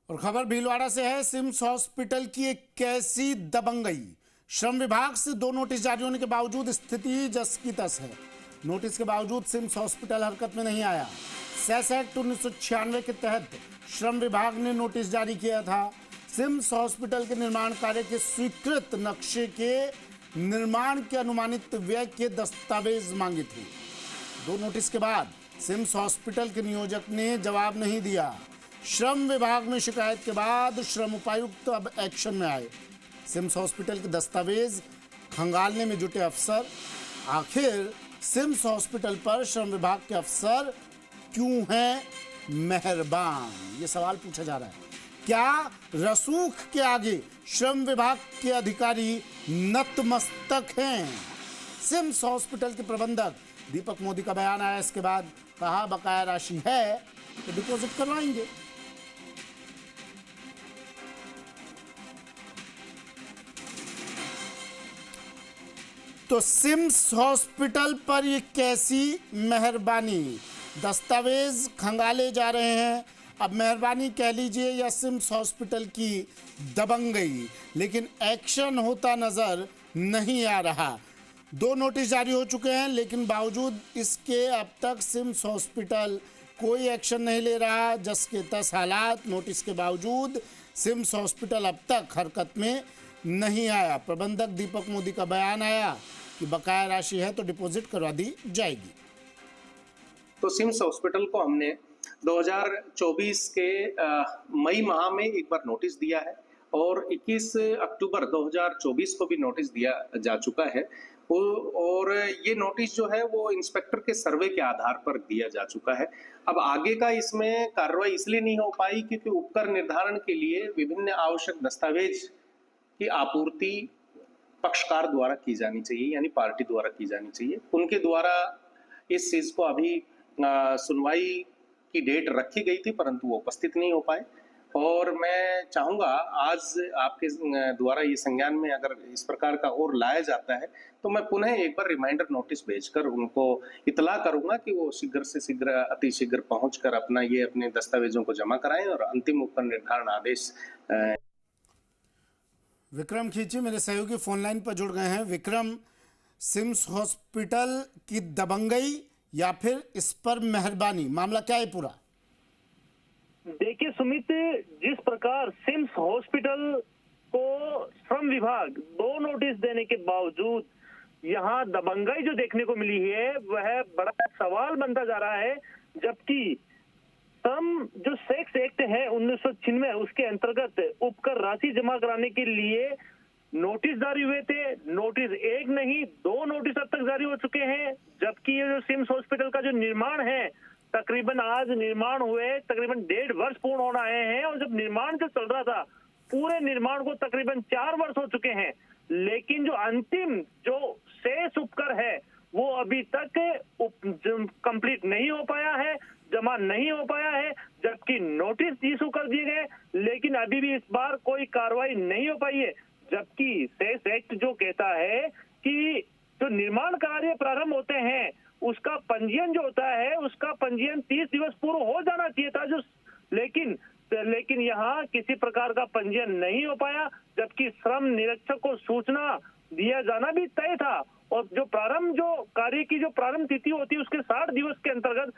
और खबर भीलवाड़ा से है। सिम्स हॉस्पिटल की एक कैसी दबंगई। श्रम विभाग से 2 नोटिस जारी होने के बावजूद स्थिति जस की तस है। नोटिस के बावजूद सिम्स हॉस्पिटल हरकत में नहीं आया। सेस एक्ट 1996 के तहत श्रम विभाग ने नोटिस जारी किया था। सिम्स हॉस्पिटल के निर्माण कार्य के स्वीकृत नक्शे के निर्माण के अनुमानित व्यय के दस्तावेज मांगे थे। 2 नोटिस के बाद सिम्स हॉस्पिटल के नियोजक ने जवाब नहीं दिया। श्रम विभाग में शिकायत के बाद श्रम उपायुक्त अब एक्शन में आए। सिम्स हॉस्पिटल के दस्तावेज खंगालने में जुटे अफसर। आखिर सिम्स हॉस्पिटल पर श्रम विभाग के अफसर क्यों हैं मेहरबान, ये सवाल पूछा जा रहा है। क्या रसूख के आगे श्रम विभाग के अधिकारी नतमस्तक हैं? सिम्स हॉस्पिटल के प्रबंधक दीपक मोदी का बयान आया। इसके बाद कहा बकाया राशि है तो डिपॉजिट करवाएंगे। तो सिम्स हॉस्पिटल पर ये कैसी मेहरबानी? दस्तावेज खंगाले जा रहे हैं। अब मेहरबानी कह लीजिए या सिम्स हॉस्पिटल की दबंगई, लेकिन एक्शन होता नजर नहीं आ रहा। 2 नोटिस जारी हो चुके हैं, लेकिन बावजूद इसके अब तक सिम्स हॉस्पिटल कोई एक्शन नहीं ले रहा। जस के तस हालात। नोटिस के बावजूद सिम्स हॉस्पिटल अब तक हरकत में नहीं आया। प्रबंधक दीपक मोदी का बयान आया कि बकाया राशि है तो डिपॉजिट करवा दी जाएगी। तो सिम्स हॉस्पिटल को हमने 2024 के मई माह में एक बार नोटिस दिया है और 21 अक्टूबर 2024 को भी नोटिस दिया जा चुका है। और ये नोटिस जो है वो इंस्पेक्टर के सर्वे के आधार पर दिया जा चुका है। अब आगे का इसमें कार्रवाई इसलिए नहीं हो पाई क्योंकि उपकर निर्धारण के लिए विभिन्न आवश्यक दस्तावेज की आपूर्ति पक्षकार द्वारा की जानी चाहिए, यानी पार्टी द्वारा की जानी चाहिए। उनके द्वारा इस चीज को अभी सुनवाई की डेट रखी गई थी, परंतु वो उपस्थित नहीं हो पाए। और मैं चाहूंगा आज आपके द्वारा ये संज्ञान में अगर इस प्रकार का और लाया जाता है तो मैं पुनः एक बार रिमाइंडर नोटिस भेजकर उनको इतला करूंगा कि वो शीघ्र से शीघ्र अतिशीघ्र पहुंचकर अपने दस्तावेजों को जमा कराएं और अंतिम उपकर निर्धारण आदेश। विक्रम खींची मेरे सहयोगी फोन लाइन पर जुड़ गए हैं। विक्रम, सिम्स हॉस्पिटल की दबंगई या फिर इस पर मेहरबानी, मामला क्या है पूरा? देखिए सुमित, जिस प्रकार सिम्स हॉस्पिटल को श्रम विभाग 2 नोटिस देने के बावजूद यहाँ दबंगई जो देखने को मिली है वह बड़ा सवाल बनता जा रहा है। जबकि श्रम जो सेक्स एक्ट है 1996 उसके अंतर्गत उपकर राशि जमा कराने के लिए नोटिस जारी हुए थे। नोटिस 1 नहीं 2 नोटिस अब तक जारी हो चुके हैं। जबकि ये जो सिम्स हॉस्पिटल का जो निर्माण है तकरीबन आज निर्माण हुए तकरीबन 1.5 वर्ष पूर्ण होना आए हैं। और जब निर्माण जो चल रहा था पूरे निर्माण को तकरीबन 4 वर्ष हो चुके हैं, लेकिन जो अंतिम जो शेष उपकर है वो अभी तक कंप्लीट नहीं हो पाया है, जमा नहीं हो पाया है। जबकि नोटिस इशू कर दिए गए, लेकिन अभी भी इस बार कोई कार्रवाई नहीं हो पाई है। जबकि सेस एक्ट जो कहता है कि जो निर्माण कार्य प्रारंभ होते हैं उसका पंजीयन जो होता है उसका पंजीयन 30 दिवस पूर्व हो जाना चाहिए था। जो लेकिन यहाँ किसी प्रकार का पंजीयन नहीं हो पाया। जबकि श्रम निरीक्षक को सूचना दिया जाना भी तय था और जो कार्य की जो प्रारंभ तिथि होती है उसके 60 दिवस के अंतर्गत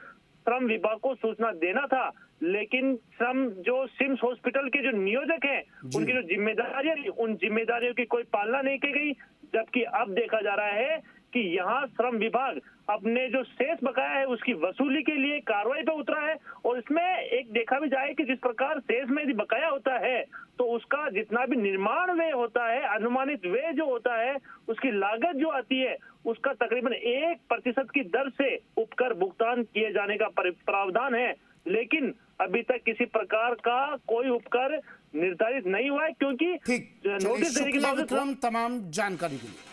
श्रम विभाग को सूचना देना था। लेकिन श्रम जो सिम्स हॉस्पिटल के जो नियोजक हैं उनकी जो जिम्मेदारियां उन जिम्मेदारियों की कोई पालना नहीं की गई। जबकि अब देखा जा रहा है कि यहाँ श्रम विभाग अपने जो शेष बकाया है उसकी वसूली के लिए कार्रवाई पे उतरा है। और इसमें एक देखा भी जाए कि जिस प्रकार शेष में यदि बकाया होता है तो उसका जितना भी निर्माण व्यय होता है, अनुमानित व्यय जो होता है, उसकी लागत जो आती है उसका तकरीबन 1% की दर से उपकर भुगतान किए जाने का प्रावधान है। लेकिन अभी तक किसी प्रकार का कोई उपकर निर्धारित नहीं हुआ है क्योंकि ठीक, नोटिस देने के बाद विक्रम तमाम जानकारी के लिए।